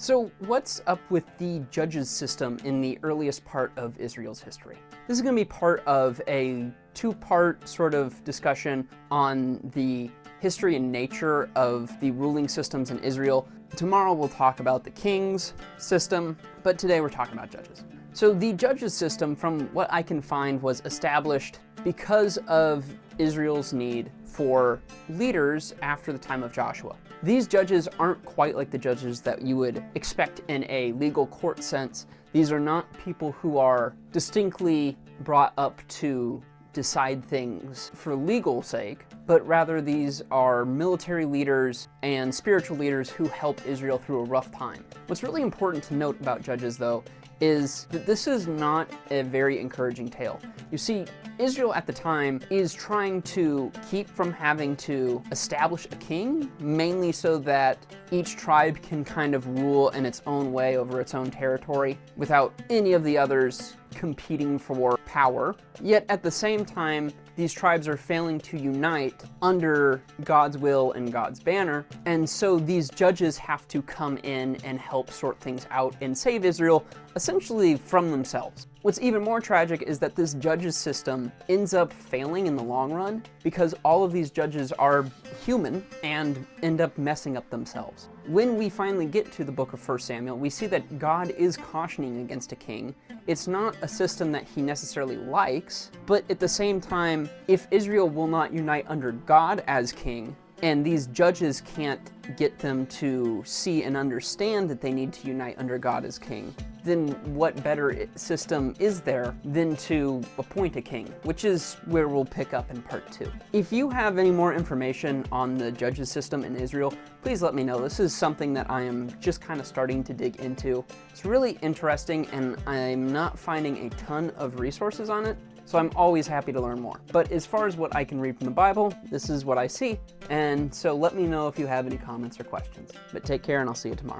So what's up with the judges system in the earliest part of Israel's history? This is going to be part of a two-part sort of discussion on the history and nature of the ruling systems in Israel. Tomorrow we'll talk about the king's system, but today we're talking about judges. So the judges system, from what I can find, was established because of Israel's need for leaders after the time of Joshua. These judges aren't quite like the judges that you would expect in a legal court sense. These are not people who are distinctly brought up to decide things for legal sake, but rather these are military leaders and spiritual leaders who help Israel through a rough time. What's really important to note about judges, though, is that this is not a very encouraging tale. You see, Israel at the time is trying to keep from having to establish a king, mainly so that each tribe can kind of rule in its own way over its own territory without any of the others competing for power. Yet at the same time, these tribes are failing to unite under God's will and God's banner, and so these judges have to come in and help sort things out and save Israel essentially from themselves. What's even more tragic is that this judges system ends up failing in the long run because all of these judges are human and end up messing up themselves. When we finally get to the book of 1 Samuel, we see that God is cautioning against a king. It's not a system that he necessarily likes, but at the same time, if Israel will not unite under God as king, and these judges can't get them to see and understand that they need to unite under God as king, then what better system is there than to appoint a king, which is where we'll pick up in part 2. If you have any more information on the judges system in Israel, please let me know. This is something that I am just kind of starting to dig into. It's really interesting, and I'm not finding a ton of resources on it, so I'm always happy to learn more. But as far as what I can read from the Bible, this is what I see, and so let me know if you have any comments or questions. But take care, and I'll see you tomorrow.